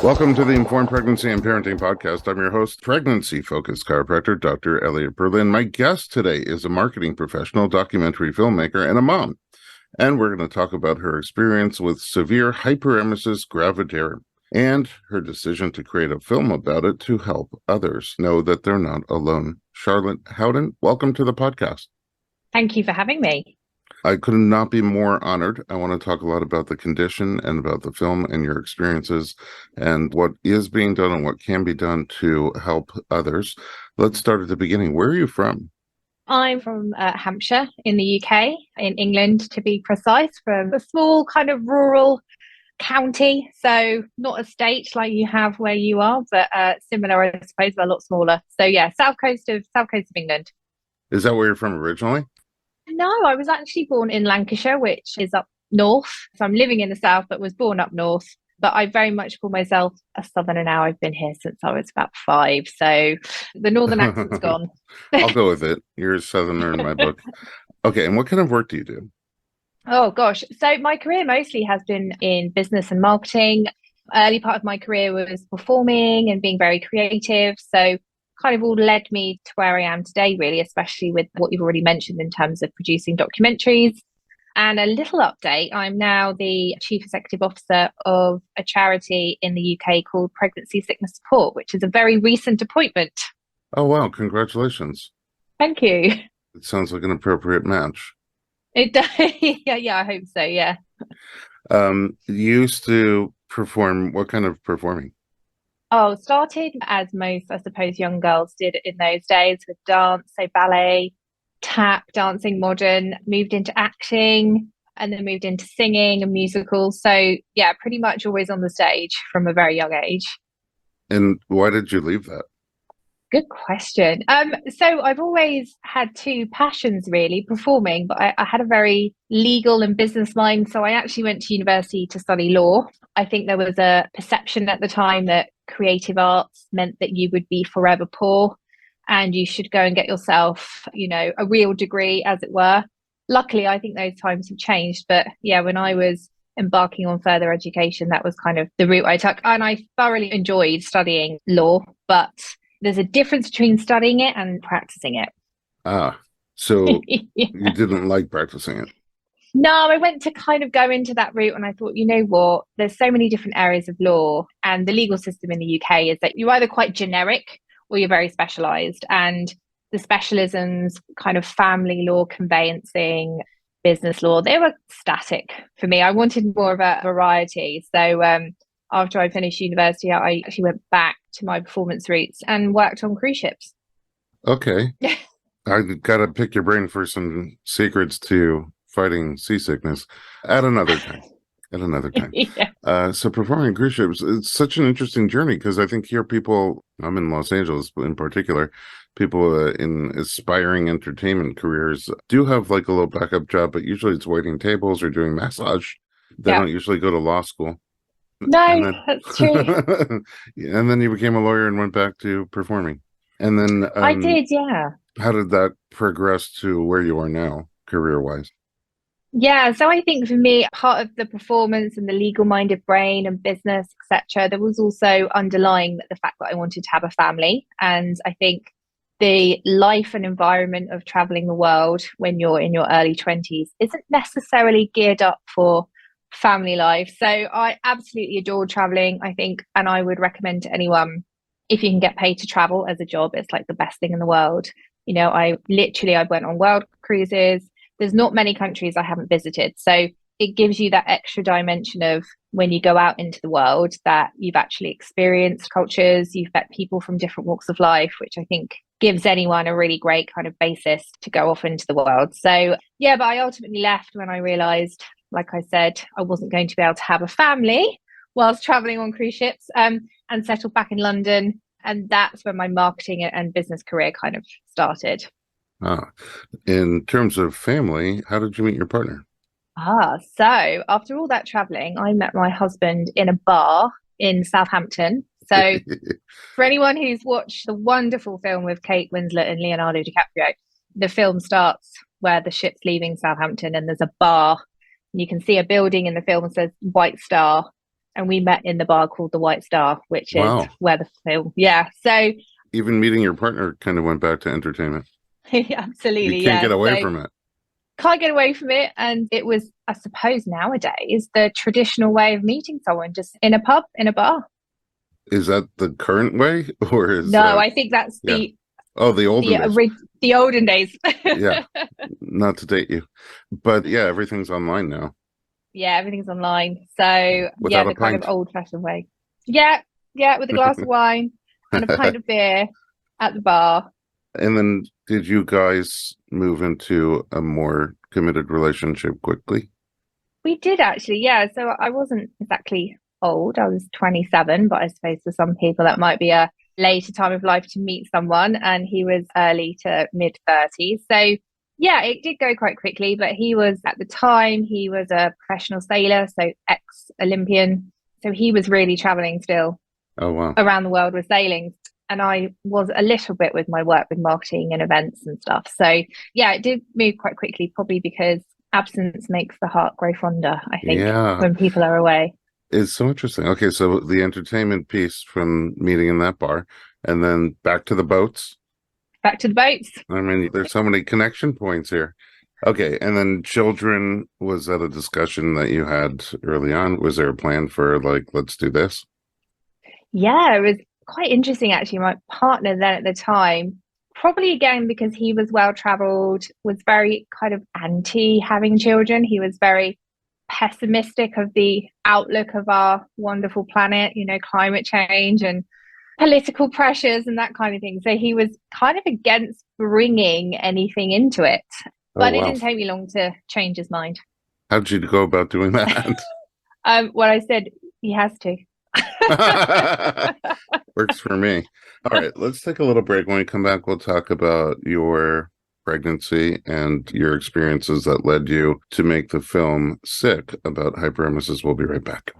Welcome to the Informed Pregnancy and Parenting Podcast. I'm your host, pregnancy-focused chiropractor, Dr. Elliot Berlin. My guest today is a marketing professional, documentary filmmaker, and a mom. And we're going to talk about her experience with severe hyperemesis gravidarum and her decision to create a film about it to help others know that they're not alone. Charlotte Howden, welcome to the podcast. Thank you for having me. I could not be more honored. I want to talk a lot about the condition and about the film and your experiences and what is being done and what can be done to help others. Let's start at the beginning. Where are you from? I'm from Hampshire in the UK, in England to be precise, from a small kind of rural county. So not a state like you have where you are, but similar, I suppose, but a lot smaller. So yeah, south coast of England. Is that where you're from originally? No, I was actually born in Lancashire, which is up north. So I'm living in the south, but was born up north. But I very much call myself a southerner now. I've been here since I was about 5. So the northern accent's gone. I'll go with it. You're a southerner in my book. Okay, and what kind of work do you do? Oh, gosh. So my career mostly has been in business and marketing. Early part of my career was performing and being very creative. So kind of all led me to where I am today, really, especially with what you've already mentioned in terms of producing documentaries. And a little update, I'm now the Chief Executive Officer of a charity in the UK called Pregnancy Sickness Support, which is a very recent appointment. Oh, wow. Congratulations. Thank you. It sounds like an appropriate match. It does. Yeah, I hope so, yeah. You used to perform, what kind of performing? Oh, started as most, I suppose, young girls did in those days with dance, so ballet, tap, dancing, modern, moved into acting, and then moved into singing and musicals. So yeah, pretty much always on the stage from a very young age. And why did you leave that? Good question. So I've always had 2 passions, really, performing, but I had a very legal and business mind. So I actually went to university to study law. I think there was a perception at the time that creative arts meant that you would be forever poor and you should go and get yourself, a real degree, as it were. Luckily, I think those times have changed. But yeah, when I was embarking on further education, that was kind of the route I took. And I thoroughly enjoyed studying law, but there's a difference between studying it and practicing it. So Yeah. You didn't like practicing it? No, I went to kind of go into that route and I thought, you know what, there's so many different areas of law, and the legal system in the UK is that you're either quite generic or you're very specialised. And the specialisms, kind of family law, conveyancing, business law, they were static for me. I wanted more of a variety. So after I finished university, I actually went back to my performance roots and worked on cruise ships. Okay. I got to pick your brain for some secrets to fighting seasickness at another time. Yeah. So performing on cruise ships, it's such an interesting journey because I think here people, I'm in Los Angeles in particular, people in aspiring entertainment careers do have like a little backup job, but usually it's waiting tables or doing massage. They don't usually go to law school. No, that's true. And then you became a lawyer and went back to performing. And then I did, yeah. How did that progress to where you are now, career-wise? Yeah, so I think for me, part of the performance and the legal-minded brain and business, etc., there was also underlying the fact that I wanted to have a family. And I think the life and environment of traveling the world when you're in your early 20s isn't necessarily geared up for family life. So I absolutely adore traveling, I think, and I would recommend to anyone, if you can get paid to travel as a job, it's like the best thing in the world. I went on world cruises. There's not many countries I haven't visited. So it gives you that extra dimension of when you go out into the world that you've actually experienced cultures, you've met people from different walks of life, which I think gives anyone a really great kind of basis to go off into the world. So yeah, but I ultimately left when I realized, like I said, I wasn't going to be able to have a family whilst traveling on cruise ships, and settled back in London. And that's when my marketing and business career kind of started. In terms of family, how did you meet your partner? So after all that traveling, I met my husband in a bar in Southampton. So for anyone who's watched the wonderful film with Kate Winslet and Leonardo DiCaprio, the film starts where the ship's leaving Southampton and there's a bar. And you can see a building in the film that says White Star. And we met in the bar called the White Star, which is Wow. where the film, yeah. So Even meeting your partner kind of went back to entertainment. absolutely, You can't yeah. get away So from it. can't get away from it. And it was, I suppose, nowadays the traditional way of meeting someone, just in a pub, in a bar. Is that the current way, or is No, I think that's yeah? Oh, the olden days. The olden days. Yeah, not to date you, but yeah, everything's online now. Yeah, everything's online. So yeah, Without a the kind of pint. old-fashioned way. Yeah, yeah, with a glass of wine and a pint of beer at the bar. And then did you guys move into a more committed relationship quickly? We did actually, yeah. So I wasn't exactly old. I was 27, but I suppose for some people that might be a later time of life to meet someone. And he was early to mid 30s. So yeah, it did go quite quickly. But he was, at the time, he was a professional sailor, so ex-Olympian. So he was really traveling still Oh, wow. around the world with sailing. And I was a little bit with my work with marketing and events and stuff. So yeah, it did move quite quickly, probably because absence makes the heart grow fonder, I think, Yeah, when people are away. it's so interesting. Okay, so the entertainment piece from meeting in that bar, and then back to the boats. Back to the boats. I mean, there's so many connection points here. Okay, and then children, was that a discussion that you had early on? Was there a plan for like, let's do this? Yeah, it was quite interesting actually. My partner then at the time, probably again because he was well traveled, was very kind of anti having children. He was very pessimistic of the outlook of our wonderful planet, climate change and political pressures and that kind of thing. So he was kind of against bringing anything into it. Oh, But it wow. didn't take me long to change his mind. How'd you go about doing that? Well, I said he has to. Works for me. All right, let's take a little break. When we come back, we'll talk about your pregnancy and your experiences that led you to make the film Sick about hyperemesis. We'll be right back.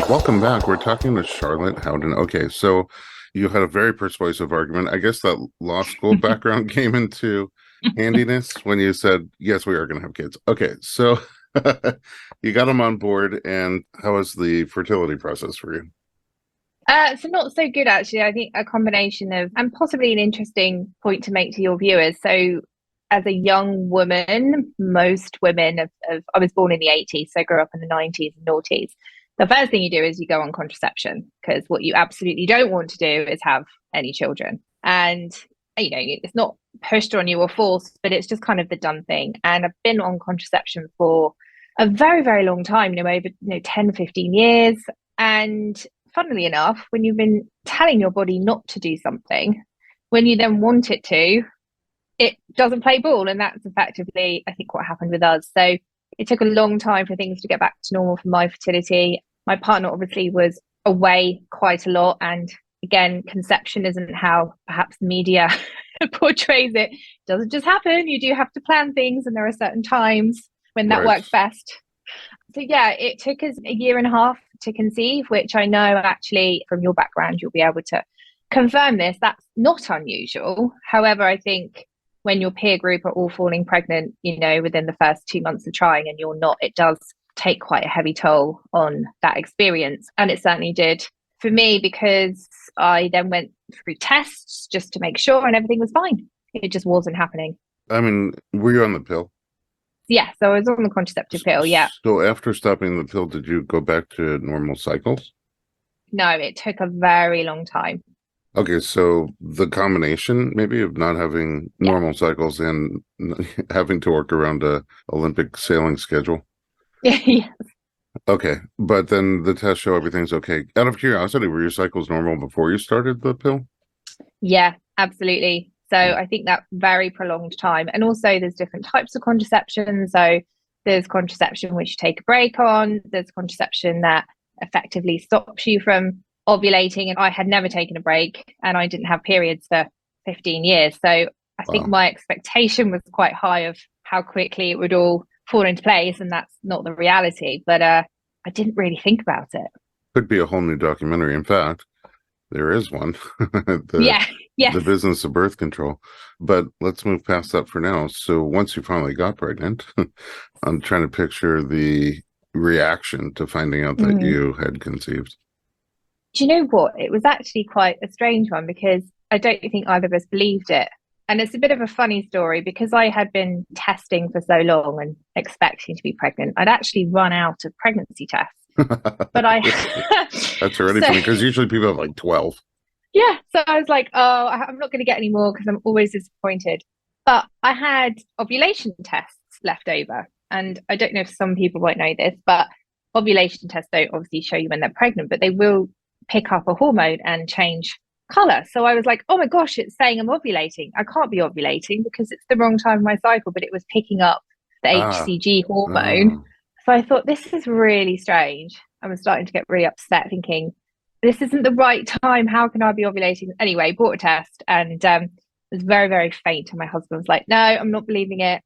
Welcome back. We're talking to Charlotte Howden. Okay, so you had a very persuasive argument. I guess that law school background came into handiness when you said, yes, we are going to have kids. Okay, so you got them on board, and how was the fertility process for you? So not so good, actually. I think a combination of, and possibly an interesting point to make to your viewers. So as a young woman, most women I was born in the 80s, so I grew up in the 90s and noughties. The first thing you do is you go on contraception, because what you absolutely don't want to do is have any children. And, it's not pushed on you or forced, but it's just kind of the done thing. And I've been on contraception for a very, very long time, over 10, 15 years. And funnily enough, when you've been telling your body not to do something, when you then want it to, it doesn't play ball. And that's effectively, I think, what happened with us. So it took a long time for things to get back to normal for my fertility. My partner obviously was away quite a lot. And again, conception isn't how perhaps the media portrays it. It doesn't just happen. You do have to plan things, and there are certain times when that works best. So yeah, it took us a year and a half to conceive, which I know actually from your background, you'll be able to confirm this. That's not unusual. However, I think when your peer group are all falling pregnant, within the first 2 months of trying, and you're not, it does take quite a heavy toll on that experience. And it certainly did for me, because I then went through tests just to make sure, and everything was fine. It just wasn't happening. I mean, were you on the pill? Yeah, so I was on the contraceptive pill, yeah. So after stopping the pill, did you go back to normal cycles? No, it took a very long time. Okay, so the combination maybe of not having normal cycles and having to work around a Olympic sailing schedule. Yes. Okay, but then the tests show everything's okay. Out of curiosity, were your cycles normal before you started the pill? Yeah, absolutely. So I think that very prolonged time. And also there's different types of contraception. So there's contraception which you take a break on. There's contraception that effectively stops you from ovulating. And I had never taken a break, and I didn't have periods for 15 years. So I think my expectation was quite high of how quickly it would all fall into place. And that's not the reality. But I didn't really think about it. Could be a whole new documentary, in fact. There is one. Yeah, The yes. business of birth control. But let's move past that for now. So once you finally got pregnant, I'm trying to picture the reaction to finding out that Mm. you had conceived. Do you know what? It was actually quite a strange one because I don't think either of us believed it. And it's a bit of a funny story because I had been testing for so long and expecting to be pregnant. I'd actually run out of pregnancy tests. But I, That's already so funny because usually people have like 12. yeah, so I was like, oh, I'm not going to get any more because I'm always disappointed. But I had ovulation tests left over. And I don't know if some people won't know this, but ovulation tests don't obviously show you when they're pregnant, but they will pick up a hormone and change color. So I was like, oh my gosh, it's saying I'm ovulating. I can't be ovulating because it's the wrong time of my cycle, but it was picking up the Ah, HCG hormone. oh. So I thought, this is really strange. I was starting to get really upset, thinking, this isn't the right time. How can I be ovulating? Anyway, bought a test and it was very, very faint. And my husband was like, no, I'm not believing it.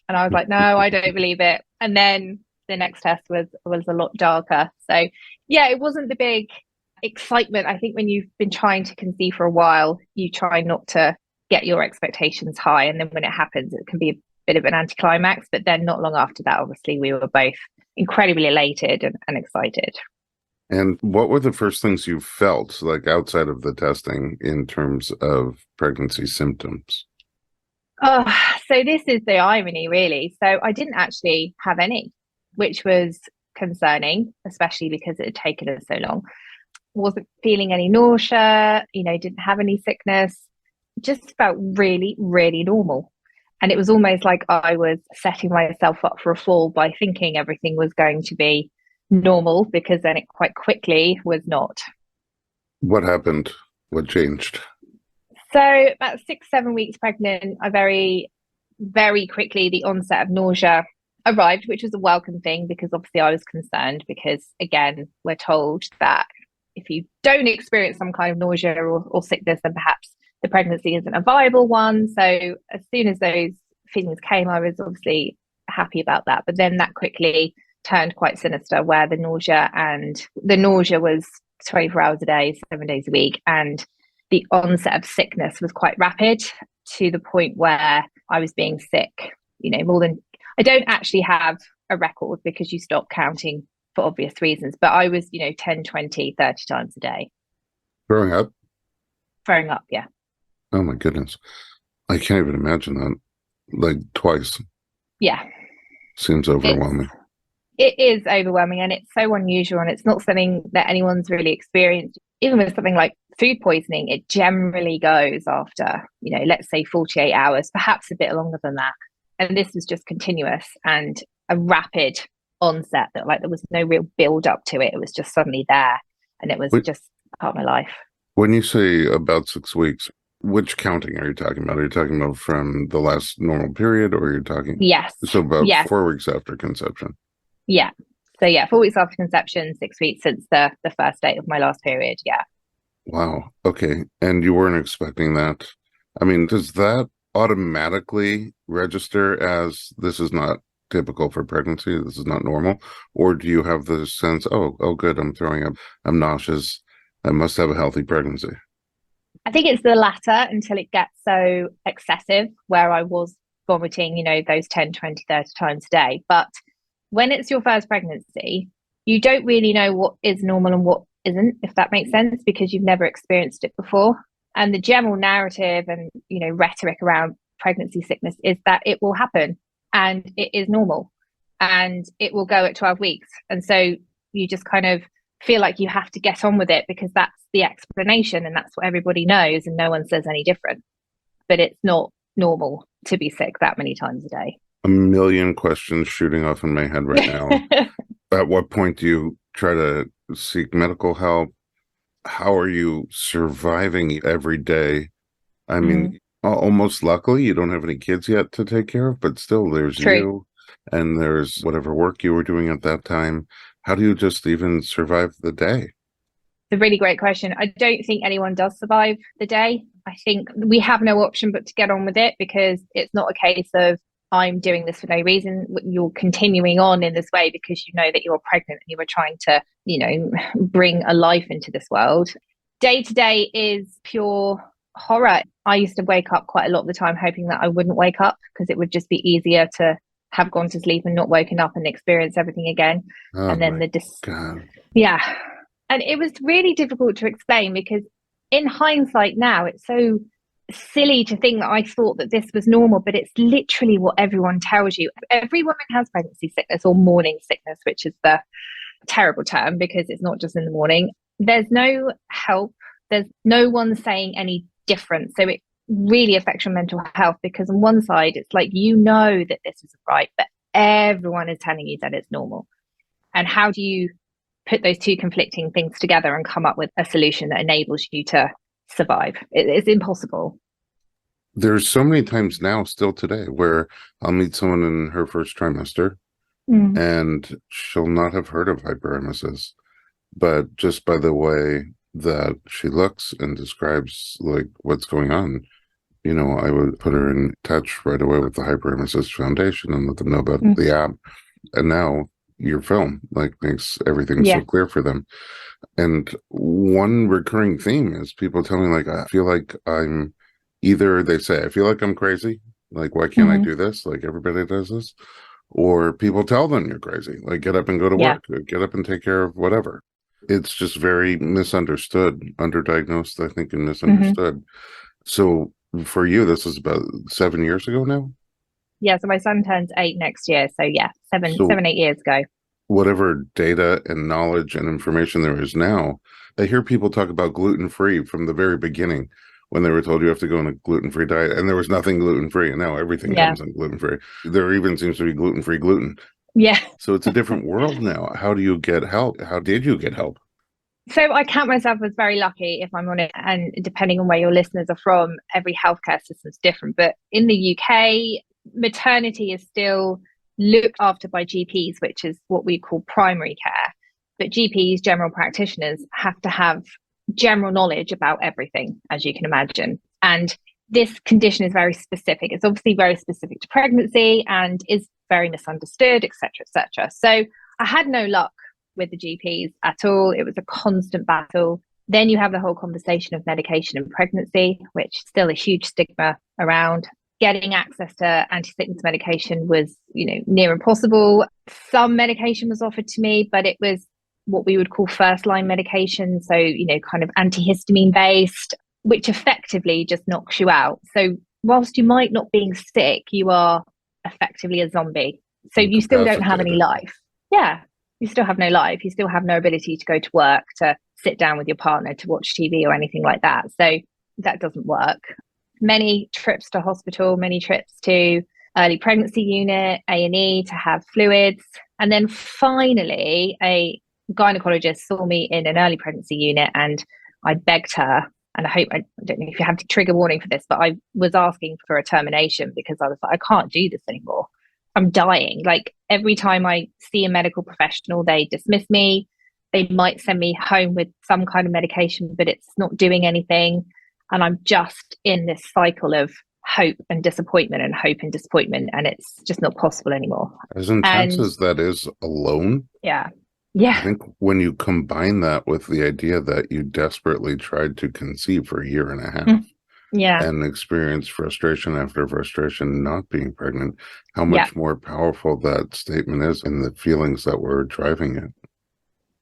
And I was like, no, I don't believe it. And then the next test was a lot darker. So yeah, it wasn't the big excitement. I think when you've been trying to conceive for a while, you try not to get your expectations high. And then when it happens, it can be a bit of an anticlimax. But then not long after that, obviously, we were both incredibly elated and excited. And what were the first things you felt, like outside of the testing, in terms of pregnancy symptoms? Oh, so this is the irony, really. So I didn't actually have any, which was concerning, especially because it had taken us so long. Wasn't feeling any nausea, didn't have any sickness, just felt really, really normal. And it was almost like I was setting myself up for a fall by thinking everything was going to be normal, because then it quite quickly was not. What happened? What changed? So about 6, 7 weeks pregnant, I very, very quickly, the onset of nausea arrived, which was a welcome thing because obviously I was concerned because, again, we're told that if you don't experience some kind of nausea or sickness, then perhaps the pregnancy isn't a viable one. So as soon as those feelings came, I was obviously happy about that. But then that quickly turned quite sinister, where the nausea was 24 hours a day, 7 days a week. And the onset of sickness was quite rapid, to the point where I was being sick, more than, I don't actually have a record because you stop counting for obvious reasons, but I was, 10, 20, 30 times a day. Growing up? Throwing up, yeah. Oh my goodness. I can't even imagine that. Like twice. Yeah. Seems overwhelming. It is overwhelming, and it's so unusual, and it's not something that anyone's really experienced. Even with something like food poisoning, it generally goes after, let's say 48 hours, perhaps a bit longer than that. And this was just continuous and a rapid onset, that like there was no real build up to it. It was just suddenly there, and it was Wait, just part of my life. when you say about 6 weeks, which counting are you talking about? Are you talking about from the last normal period, or you're talking Yes. so about Yes. 4 weeks after conception? Yeah. So yeah, 4 weeks after conception, 6 weeks since the first date of my last period. Yeah. Wow. Okay. And you weren't expecting that. I mean, does that automatically register as this is not typical for pregnancy? This is not normal? Or do you have the sense, oh, good, I'm throwing up, I'm nauseous, I must have a healthy pregnancy? I think it's the latter until it gets so excessive, where I was vomiting, those 10, 20, 30 times a day. But when it's your first pregnancy, you don't really know what is normal and what isn't, if that makes sense, because you've never experienced it before. And the general narrative and, rhetoric around pregnancy sickness is that it will happen and it is normal and it will go at 12 weeks. And so you just kind of feel like you have to get on with it because that's the explanation and that's what everybody knows and no one says any different. But it's not normal to be sick that many times a day. A million questions shooting off in my head right now. At what point do you try to seek medical help? How are you surviving every day? I mean, almost luckily, you don't have any kids yet to take care of, but still, there's True. you and there's whatever work you were doing at that time. How do you just even survive the day? It's a really great question. I don't think anyone does survive the day. I think we have no option but to get on with it, because it's not a case of I'm doing this for no reason. You're continuing on in this way because you know that you're pregnant and you were trying to, bring a life into this world. Day to day is pure horror. I used to wake up quite a lot of the time hoping that I wouldn't wake up because it would just be easier to have gone to sleep and not woken up and experience everything again. Oh And then my God. yeah. And it was really difficult to explain because in hindsight now, it's so silly to think that I thought that this was normal, but it's literally what everyone tells you. Every woman has pregnancy sickness or morning sickness, which is the terrible term because it's not just in the morning. There's no help. There's no one saying any different. So it really affects your mental health because on one side, it's like, you know that this isn't right, but everyone is telling you that it's normal. And how do you put those two conflicting things together and come up with a solution that enables you to survive? It's impossible. There's so many times now, still today, where I'll meet someone in her first trimester and she'll not have heard of hyperemesis, but just by the way that she looks and describes like what's going on, you know, I would put her in touch right away with the Hyperemesis Foundation and let them know about the app. And now your film like makes everything so clear for them. And one recurring theme is people telling me like, I feel like I'm either, they say, I feel like I'm crazy. Like, why can't I do this? Like everybody does this. Or people tell them you're crazy. Like, get up and go to work. Get up and take care of whatever. It's just very misunderstood, underdiagnosed, I think, and misunderstood. So for you, this is about 7 years ago now? Yeah, so my son turns 8 next year. So yeah, 8 years ago. Whatever data and knowledge and information there is now, I hear people talk about gluten-free from the very beginning when they were told you have to go on a gluten-free diet, and there was nothing gluten-free, and now everything comes in gluten-free. There even seems to be gluten-free gluten. Yeah. So it's a different world now. How do you get help? How did you get help? So I count myself as very lucky, if I'm honest, and depending on where your listeners are from, every healthcare system is different. But in the UK, maternity is still looked after by GPs, which is what we call primary care. But GPs, general practitioners, have to have general knowledge about everything, as you can imagine. And this condition is very specific. It's obviously very specific to pregnancy and is very misunderstood, etc., etc. So I had no luck with the GPs at all. It was a constant battle. Then you have the whole conversation of medication and pregnancy, which is still a huge stigma around. Getting access to anti-sickness medication was, near impossible. Some medication was offered to me, but it was what we would call first line medication. So, kind of antihistamine based, which effectively just knocks you out. So whilst you might not be sick, you are effectively a zombie. So you still don't have any life. Yeah. You still have no life. You still have no ability to go to work, to sit down with your partner, to watch TV or anything like that. So that doesn't work. Many trips to hospital, many trips to early pregnancy unit, A&E to have fluids. And then finally, a gynecologist saw me in an early pregnancy unit and I begged her, and I don't know if you have to trigger warning for this, but I was asking for a termination because I was like, I can't do this anymore. I'm dying. Like every time I see a medical professional, they dismiss me. They might send me home with some kind of medication, but it's not doing anything. And I'm just in this cycle of hope and disappointment and hope and disappointment. And it's just not possible anymore. As intense as that is alone. Yeah. I think when you combine that with the idea that you desperately tried to conceive for a year and a half. And experience frustration after frustration not being pregnant, how much more powerful that statement is and the feelings that were driving it.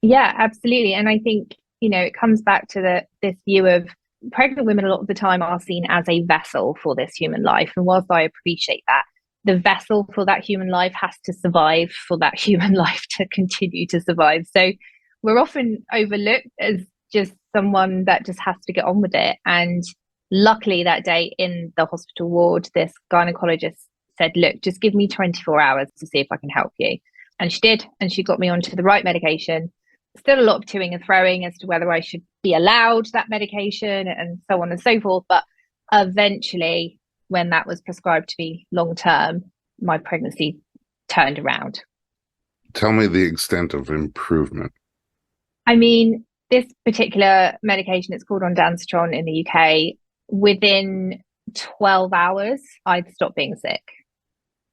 Yeah, absolutely. And I think, it comes back to this view of pregnant women a lot of the time are seen as a vessel for this human life. And whilst I appreciate that, the vessel for that human life has to survive for that human life to continue to survive. So we're often overlooked as just someone that just has to get on with it. And luckily that day in the hospital ward, this gynecologist said, look, just give me 24 hours to see if I can help you. And she did. And she got me onto the right medication. Still a lot of toing and throwing as to whether I should be allowed that medication and so on and so forth. But eventually, when that was prescribed to me long term, my pregnancy turned around. Tell me the extent of improvement. I mean, this particular medication, it's called ondansetron in the UK, within 12 hours, I'd stopped being sick.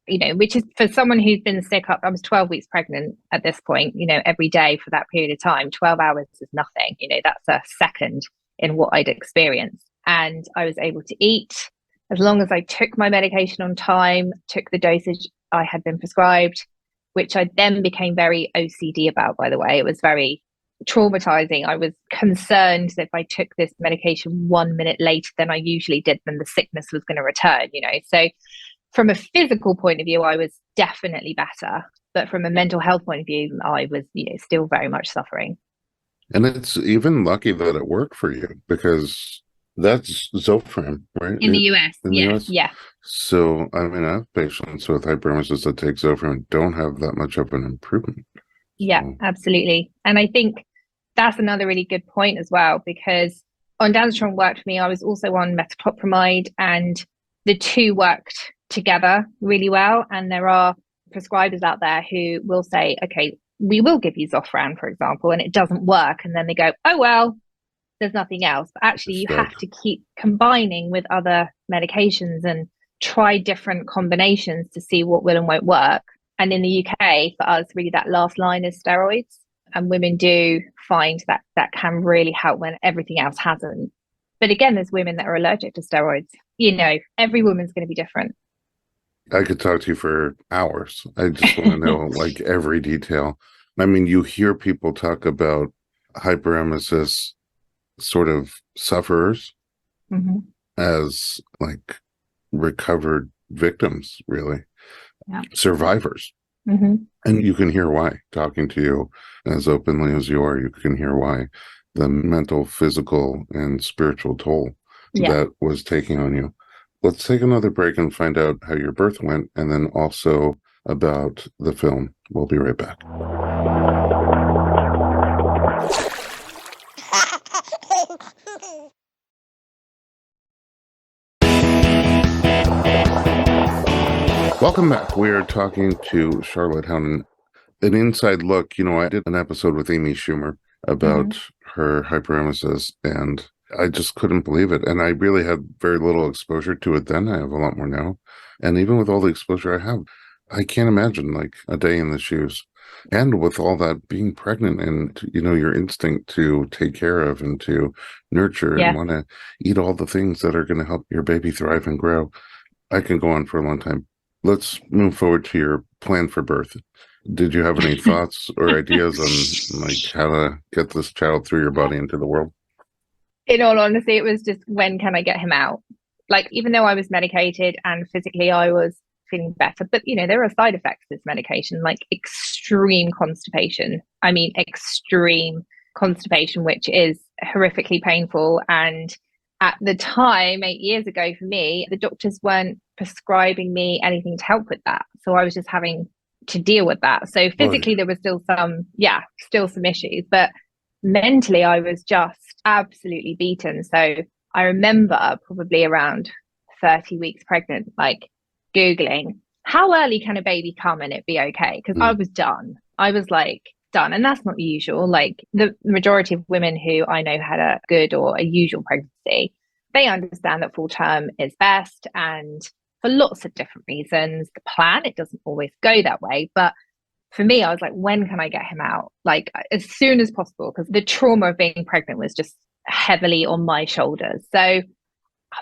Which is for someone who's been sick up, I was 12 weeks pregnant at this point, every day for that period of time. 12 hours is nothing, that's a second in what I'd experienced. And I was able to eat as long as I took my medication on time, took the dosage I had been prescribed, which I then became very OCD about, by the way. It was very traumatizing. I was concerned that if I took this medication 1 minute later than I usually did, then the sickness was going to return, you know. So from a physical point of view, I was definitely better. But from a mental health point of view, I was, you know, still very much suffering. And it's even lucky that it worked for you, because that's Zofran, right? In the US, In the yeah, US. yeah. So, I mean, I have patients with hyperemesis that take Zofran don't have that much of an improvement. Yeah, absolutely. And I think that's another really good point as well, because ondansetron worked for me. I was also on metoclopramide, and the two worked together really well. And there are prescribers out there who will say, okay, we will give you Zofran, for example, and it doesn't work. And then they go, oh, well, there's nothing else. But actually, you have to keep combining with other medications and try different combinations to see what will and won't work. And in the UK, for us, really that last line is steroids. And women do find that that can really help when everything else hasn't. But again, there's women that are allergic to steroids. You know, every woman's going to be different. I could talk to you for hours. I just want to know like every detail. I mean, you hear people talk about hyperemesis sort of sufferers as like recovered victims, really, survivors. And you can hear why. Talking to you as openly as you are, you can hear why. The mental, physical, and spiritual toll that was taking on you. Let's take another break and find out how your birth went, and then also about the film. We'll be right back. Welcome back. We are talking to Charlotte Howden. An inside look. You know, I did an episode with Amy Schumer about her hyperemesis, and I just couldn't believe it. And I really had very little exposure to it then. I have a lot more now. And even with all the exposure I have, I can't imagine like a day in the shoes. And with all that, being pregnant and, you know, your instinct to take care of and to nurture and want to eat all the things that are going to help your baby thrive and grow. I can go on for a long time. Let's move forward to your plan for birth. Did you have any thoughts or ideas on like how to get this child through your body into the world? In all honesty, it was just, when can I get him out? Like, even though I was medicated and physically I was feeling better, but you know, there are side effects to this medication, like extreme constipation. I mean, extreme constipation, which is horrifically painful. And at the time, 8 years ago for me, the doctors weren't prescribing me anything to help with that. So I was just having to deal with that. So physically there was still some issues, but mentally I was just absolutely beaten. So I remember probably around 30 weeks pregnant, like Googling, how early can a baby come and it be okay? Because I was done. I was like done. And that's not usual. Like the majority of women who I know had a good or a usual pregnancy, they understand that full term is best. And for lots of different reasons, the plan, it doesn't always go that way. But for me, I was like, when can I get him out? Like as soon as possible, because the trauma of being pregnant was just heavily on my shoulders. So I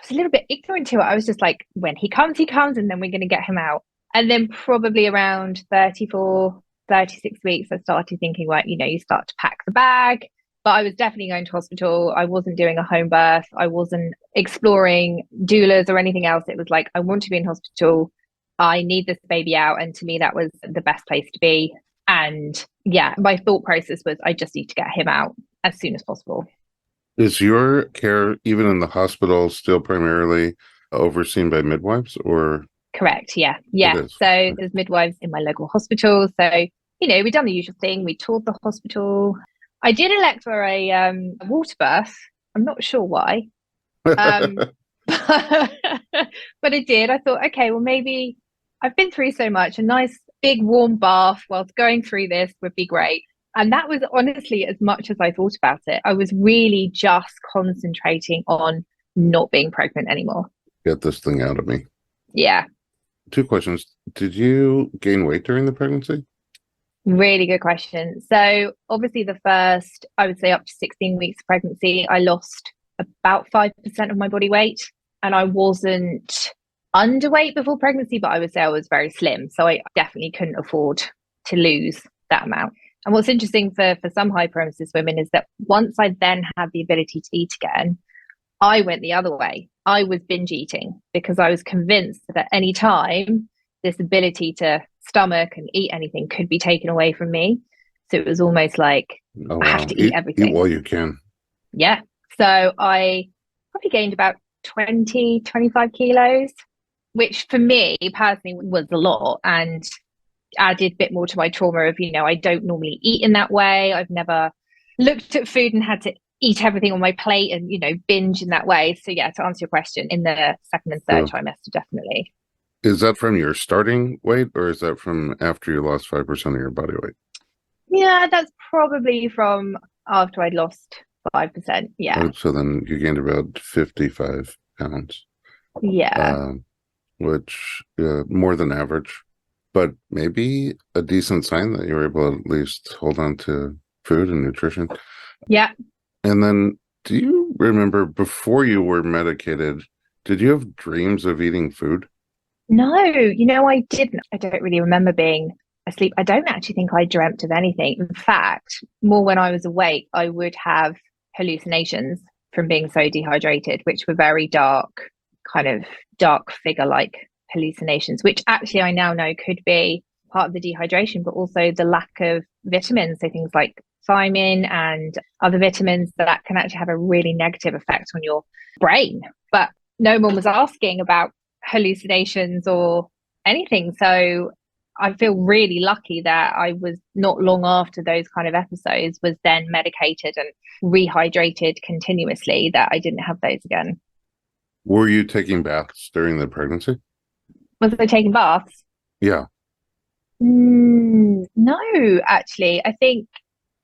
was a little bit ignorant to it. I was just like, when he comes, and then we're going to get him out. And then probably around 34, 36 weeks, I started thinking, right, you know, you start to pack the bag. But I was definitely going to hospital. I wasn't doing a home birth. I wasn't exploring doulas or anything else. It was like, I want to be in hospital. I need this baby out. And to me, that was the best place to be. And yeah, my thought process was, I just need to get him out as soon as possible. Is your care, even in the hospital, still primarily overseen by midwives, or? Correct. Yeah. So there's midwives in my local hospital. So, you know, we've done the usual thing. We toured the hospital. I did elect for a water birth. I'm not sure why. But I did. I thought, okay, well, maybe I've been through so much. A nice big warm bath whilst going through this would be great. And that was honestly as much as I thought about it. I was really just concentrating on not being pregnant anymore. Get this thing out of me. Yeah. 2 questions. Did you gain weight during the pregnancy? Really good question. So obviously the first, I would say up to 16 weeks of pregnancy, I lost about 5% of my body weight. And I wasn't underweight before pregnancy, but I would say I was very slim. So I definitely couldn't afford to lose that amount. And what's interesting for some hyperemesis women is that once I then had the ability to eat again, I went the other way. I was binge eating because I was convinced that at any time, this ability to stomach and eat anything could be taken away from me. So it was almost like, Oh, I wow. have to eat everything. Eat while you can. Yeah. So I probably gained about 20, 25 kilos, which for me personally was a lot, and added a bit more to my trauma of, I don't normally eat in that way. I've never looked at food and had to eat everything on my plate and, binge in that way. So yeah, to answer your question, in the second and third trimester, definitely. Is that from your starting weight, or is that from after you lost 5% of your body weight? Yeah, that's probably from after I'd lost 5%. Yeah. So then you gained about 55 pounds. Yeah. Which more than average, but maybe a decent sign that you were able to at least hold on to food and nutrition. Yeah. And then, do you remember before you were medicated, did you have dreams of eating food? No, I didn't. I don't really remember being asleep. I don't actually think I dreamt of anything. In fact, more when I was awake, I would have hallucinations from being so dehydrated, which were very dark, kind of dark figure-like hallucinations, which actually I now know could be part of the dehydration, but also the lack of vitamins. So things like thiamine and other vitamins that can actually have a really negative effect on your brain. But no one was asking about hallucinations or anything. So I feel really lucky that I was not long after those kind of episodes was then medicated and rehydrated continuously, that I didn't have those again. Were you taking baths during the pregnancy? Was I taking baths? Yeah. No, actually. I think,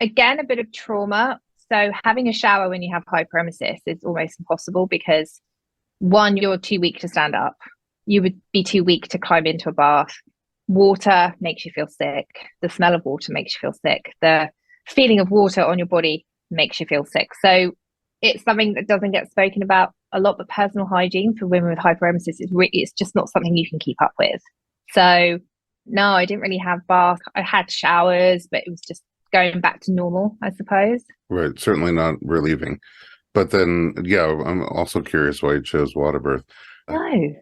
again, a bit of trauma. So having a shower when you have hyperemesis is almost impossible because, one, you're too weak to stand up. You would be too weak to climb into a bath. Water makes you feel sick. The smell of water makes you feel sick. The feeling of water on your body makes you feel sick. So it's something that doesn't get spoken about a lot, but personal hygiene for women with hyperemesis it's just not something you can keep up with. So no, I didn't really have baths. I had showers, but it was just going back to normal, I suppose. Right. Certainly not relieving. But then, yeah, I'm also curious why you chose water birth. No.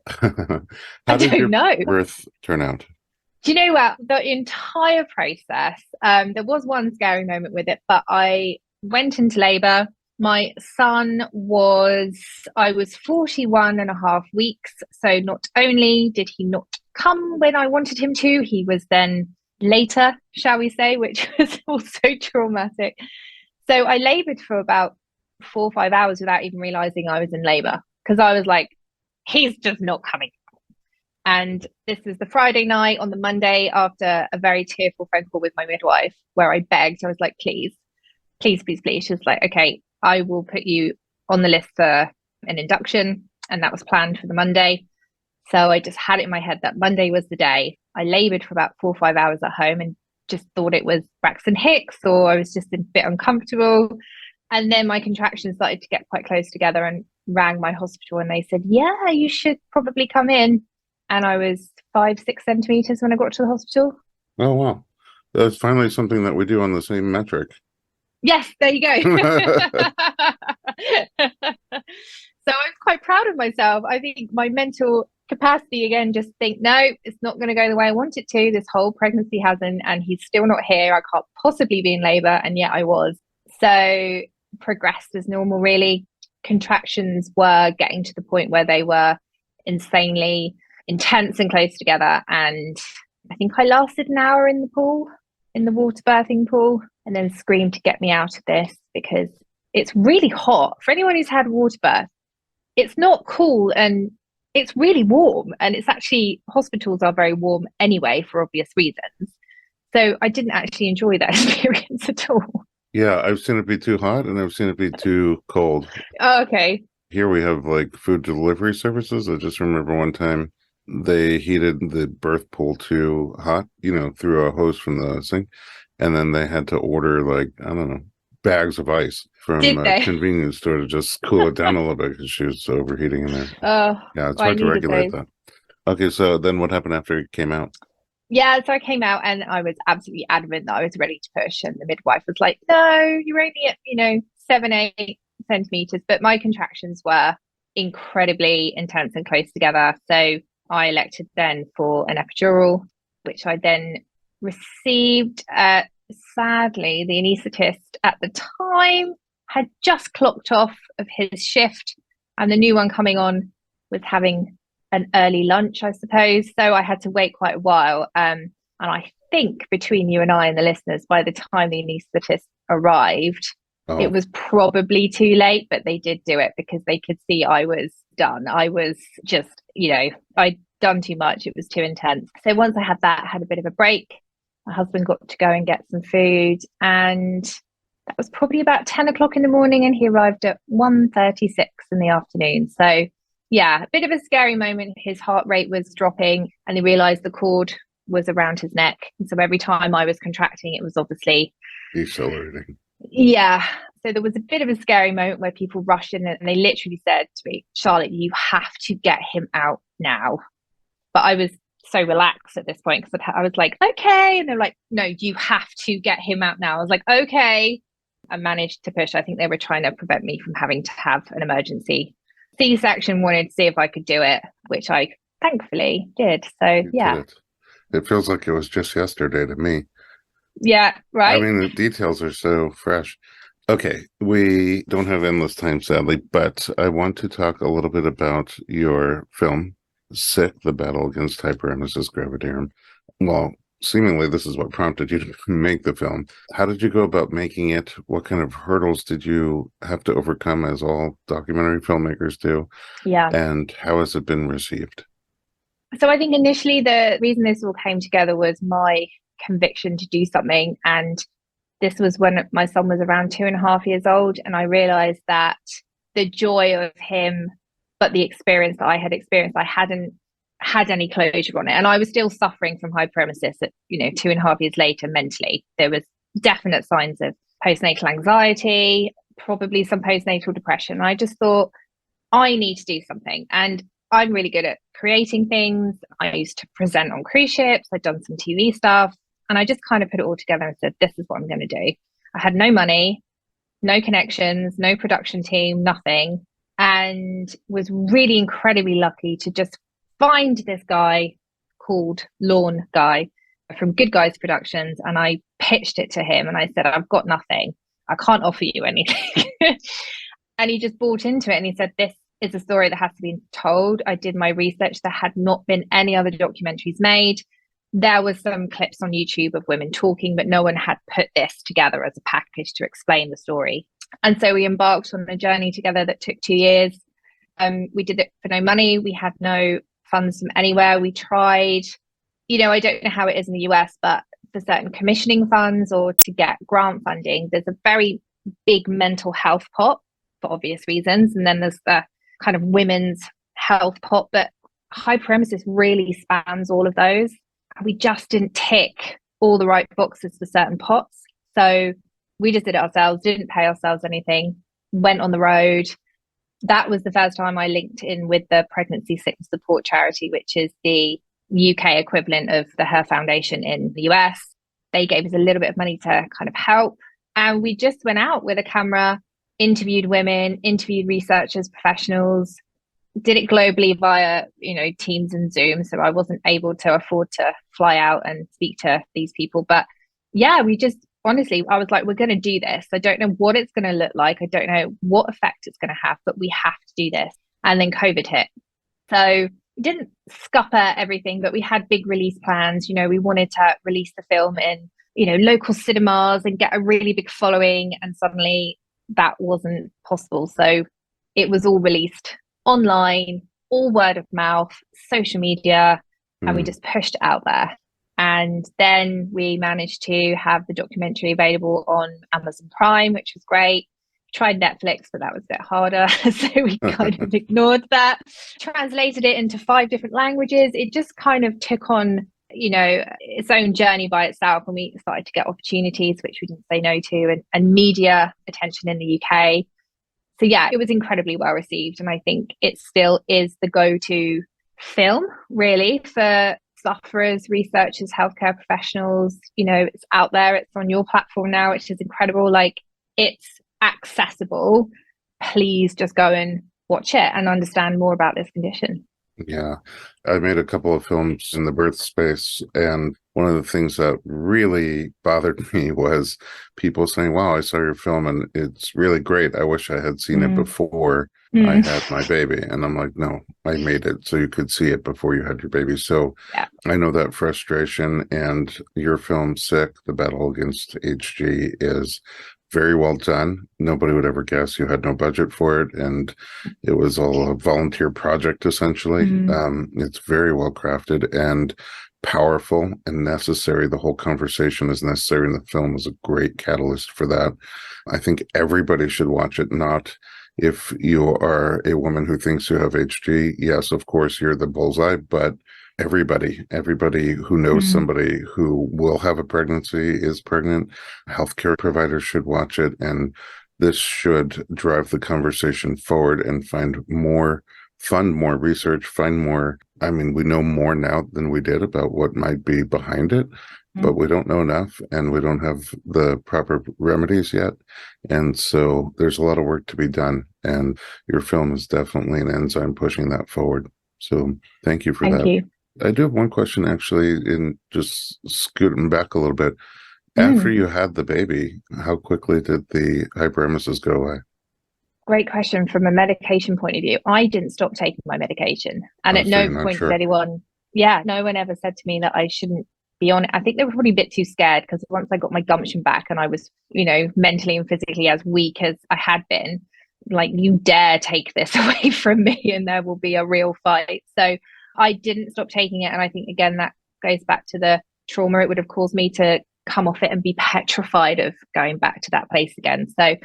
How did your birth turn out? Do you know what? The entire process, there was one scary moment with it, but I went into labor. My son I was 41 and a half weeks. So not only did he not come when I wanted him to, he was then later, shall we say, which was also traumatic. So I labored for about 4 or 5 hours without even realizing I was in labor, because I was like, he's just not coming. And this was the Friday night. On the Monday, after a very tearful phone call with my midwife, where I begged, I was like, please, please, please, please. She was like, okay, I will put you on the list for an induction. And that was planned for the Monday. So I just had it in my head that Monday was the day. I labored for about 4 or 5 hours at home and just thought it was Braxton Hicks, or I was just a bit uncomfortable. And then my contractions started to get quite close together, and rang my hospital, and they said, yeah, you should probably come in. And I was 5-6 centimeters when I got to the hospital. Oh, wow. That's finally something that we do on the same metric. Yes, there you go. So I'm quite proud of myself. I think my mental capacity, again, just think, no, it's not going to go the way I want it to. This whole pregnancy hasn't, and he's still not here. I can't possibly be in labor. And yet I was. So progressed as normal, really. Contractions were getting to the point where they were insanely intense and close together. And I think I lasted an hour in the pool, in the water birthing pool, and then screamed to get me out of this, because it's really hot. For anyone who's had water birth, it's not cool, and it's really warm. And it's actually, hospitals are very warm anyway, for obvious reasons. So I didn't actually enjoy that experience at all. Yeah, I've seen it be too hot, and I've seen it be too cold. Oh, okay. Here we have like food delivery services. I just remember one time they heated the birth pool too hot, through a hose from the sink. And then they had to order, like, I don't know, bags of ice from Did a they? convenience store to just cool it down a little bit because she was overheating in there. Oh, Yeah, it's well, I hard to needed regulate those. that. Okay, so then what happened after it came out? Yeah, so I came out and I was absolutely adamant that I was ready to push. And the midwife was like, no, you're only at, 7, 8 centimeters. But my contractions were incredibly intense and close together. So I elected then for an epidural, which I then received. Sadly, the anaesthetist at the time had just clocked off of his shift, and the new one coming on was having an early lunch, I suppose. So I had to wait quite a while. And I think between you and I and the listeners, by the time the anaesthetist arrived, it Oh, was probably too late, but they did do it because they could see I was done. I was just, I'd done too much. It was too intense. So once I had that, I had a bit of a break. My husband got to go and get some food, and that was probably about 10 o'clock in the morning, and he arrived at 1:36 in the afternoon. So yeah, a bit of a scary moment. His heart rate was dropping, and he realized the cord was around his neck. And so every time I was contracting, it was obviously, decelerating. yeah. So there was a bit of a scary moment where people rushed in and they literally said to me, Charlotte, you have to get him out now. But I was so relaxed at this point because I was like, okay. And they're like, no, you have to get him out now. I was like, okay. I managed to push. I think they were trying to prevent me from having to have an emergency C-section, wanted to see if I could do it, which I thankfully did. So You yeah. did it. It feels like it was just yesterday to me. Yeah, I right. mean, the details are so fresh. Okay, we don't have endless time, sadly, but I want to talk a little bit about your film, Sick, the Battle Against Hyperemesis Gravidarum. Well, seemingly this is what prompted you to make the film. How did you go about making it? What kind of hurdles did you have to overcome, as all documentary filmmakers do? Yeah. And how has it been received? So I think initially the reason this all came together was my conviction to do something. And this was when my son was around 2.5 years old. And I realized that the joy of him, but the experience that I had experienced, I hadn't had any closure on it. And I was still suffering from hyperemesis at, 2.5 years later mentally. There was definite signs of postnatal anxiety, probably some postnatal depression. I just thought, I need to do something. And I'm really good at creating things. I used to present on cruise ships. I'd done some TV stuff. And I just kind of put it all together and said, this is what I'm going to do. I had no money, no connections, no production team, nothing. And was really incredibly lucky to just find this guy called Lorne Guy from Good Guys Productions. And I pitched it to him and I said, I've got nothing. I can't offer you anything. And he just bought into it and he said, this is a story that has to be told. I did my research. There had not been any other documentaries made. There was some clips on YouTube of women talking, but no one had put this together as a package to explain the story. And so we embarked on a journey together that took 2 years. We did it for no money. We had no funds from anywhere. We tried, I don't know how it is in the US, but for certain commissioning funds or to get grant funding, there's a very big mental health pot for obvious reasons. And then there's the kind of women's health pot, but hyperemesis really spans all of those. We just didn't tick all the right boxes for certain pots. So we just did it ourselves, didn't pay ourselves anything, went on the road. That was the first time I linked in with the Pregnancy Sickness Support Charity, which is the UK equivalent of the Her Foundation in the US. They gave us a little bit of money to kind of help. And we just went out with a camera, interviewed women, interviewed researchers, professionals, did it globally via, Teams and Zoom. So I wasn't able to afford to fly out and speak to these people. But yeah, we just, honestly, I was like, we're going to do this. I don't know what it's going to look like. I don't know what effect it's going to have, but we have to do this. And then COVID hit. So we didn't scupper everything, but we had big release plans. We wanted to release the film in, local cinemas and get a really big following. And suddenly that wasn't possible. So it was all released online, all word of mouth, social media, and we just pushed it out there. And then we managed to have the documentary available on Amazon Prime, which was great. Tried Netflix, but that was a bit harder. So we kind of ignored that. Translated it into 5 different languages. It just kind of took on, its own journey by itself, and we started to get opportunities which we didn't say no to, and media attention in the UK. So yeah, it was incredibly well received, and I think it still is the go-to film really for sufferers, researchers, healthcare professionals. It's out there, it's on your platform now, which is incredible. Like, it's accessible. Please just go and watch it and understand more about this condition. Yeah, I made a couple of films in the birth space, and one of the things that really bothered me was people saying, wow, I saw your film and it's really great. I wish I had seen it before I had my baby. And I'm like, no, I made it so you could see it before you had your baby. So yeah. I know that frustration, and your film, Sick, The Battle Against HG, is very well done. Nobody would ever guess you had no budget for it, and it was all a volunteer project, essentially. It's very well crafted and powerful and necessary. The whole conversation is necessary, and the film is a great catalyst for that. I think everybody should watch it. Not if you are a woman who thinks you have HG. Yes, of course, you're the bullseye, but everybody who knows somebody who will have a pregnancy, is pregnant, healthcare providers should watch it. And this should drive the conversation forward and fund more research, find more. I mean, we know more now than we did about what might be behind it, but we don't know enough, and we don't have the proper remedies yet. And so there's a lot of work to be done, and your film is definitely an enzyme pushing that forward. So thank you for that. Thank you. I do have one question, actually, in just scooting back a little bit. After you had the baby, how quickly did the hyperemesis go away? Great question. From a medication point of view, I didn't stop taking my medication. And at no point did anyone, no one ever said to me that I shouldn't be on it. I think they were probably a bit too scared, because once I got my gumption back and I was, mentally and physically as weak as I had been, like, you dare take this away from me and there will be a real fight. So I didn't stop taking it. And I think, again, that goes back to the trauma it would have caused me to come off it and be petrified of going back to that place again. So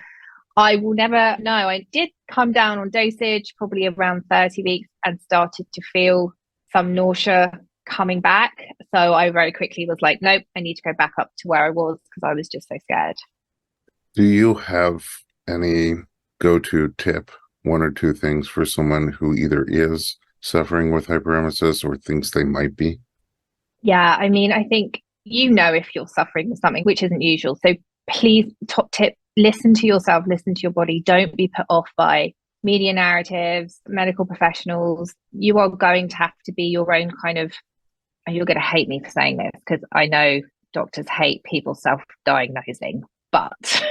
I will never know. I did come down on dosage probably around 30 weeks and started to feel some nausea coming back. So I very quickly was like, nope, I need to go back up to where I was, because I was just so scared. Do you have any go-to tip, one or two things for someone who either is suffering with hyperemesis or thinks they might be? Yeah, I mean, I think if you're suffering with something, which isn't usual. So please, top tip, listen to yourself, listen to your body. Don't be put off by media narratives, medical professionals. You are going to have to be your own kind of, and you're going to hate me for saying this, because I know doctors hate people self-diagnosing, but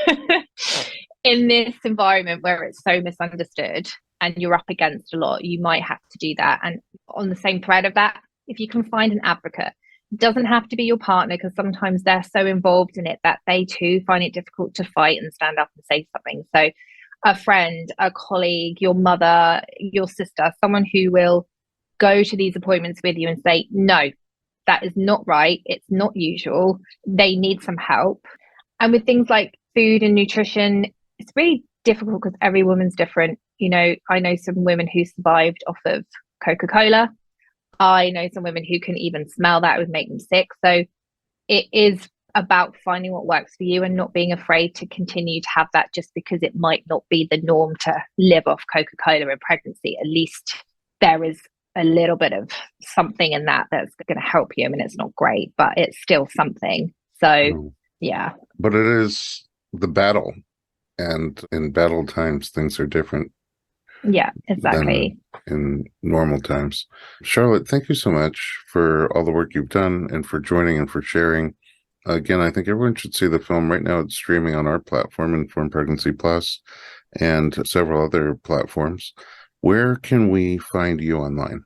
in this environment where it's so misunderstood and you're up against a lot, you might have to do that. And on the same thread of that, if you can find an advocate, it doesn't have to be your partner, because sometimes they're so involved in it that they too find it difficult to fight and stand up and say something. So a friend, a colleague, your mother, your sister, someone who will go to these appointments with you and say, no, that is not right. It's not usual. They need some help. And with things like food and nutrition, it's really difficult because every woman's different. I know some women who survived off of Coca-Cola. I know some women who can even smell that, it would make them sick. So it is about finding what works for you and not being afraid to continue to have that, just because it might not be the norm to live off Coca-Cola in pregnancy. At least there is a little bit of something in that that's going to help you. I mean, it's not great, but it's still something. So, yeah. But it is the battle. And in battle times, things are different. Yeah, exactly. In normal times. Charlotte, thank you so much for all the work you've done and for joining and for sharing. Again, I think everyone should see the film. Right now, it's streaming on our platform, Informed Pregnancy Plus, and several other platforms. Where can we find you online?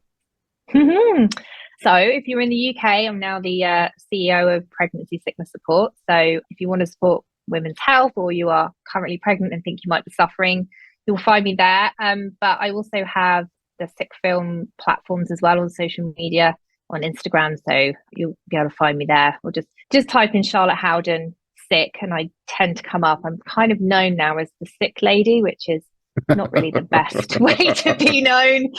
So if you're in the UK, I'm now the CEO of Pregnancy Sickness Support. So if you want to support women's health, or you are currently pregnant and think you might be suffering, you'll find me there. But I also have the Sick Film platforms as well on social media, on Instagram. So you'll be able to find me there, or just type in Charlotte Howden Sick and I tend to come up. I'm kind of known now as the Sick Lady, which is not really the best way to be known.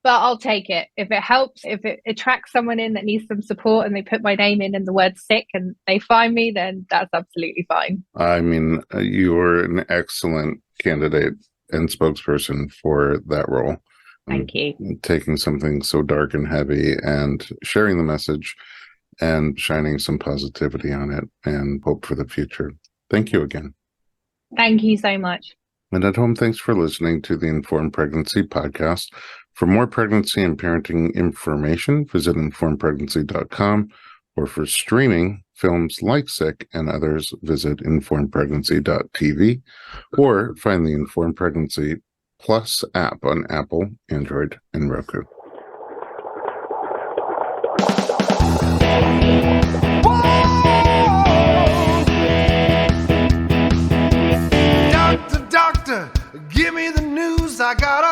but I'll take it. If it helps, if it attracts someone in that needs some support and they put my name in and the word sick and they find me, then that's absolutely fine. I mean, you are an excellent candidate and spokesperson for that role. Thank you. Taking something so dark and heavy and sharing the message and shining some positivity on it and hope for the future. Thank you again. Thank you so much. And at home, thanks for listening to the Informed Pregnancy podcast. For more pregnancy and parenting information, visit informedpregnancy.com, or for streaming films like Sick and others, visit informedpregnancy.tv, or find the Informed Pregnancy Plus app on Apple, Android, and Roku. Doctor, give me the news. I got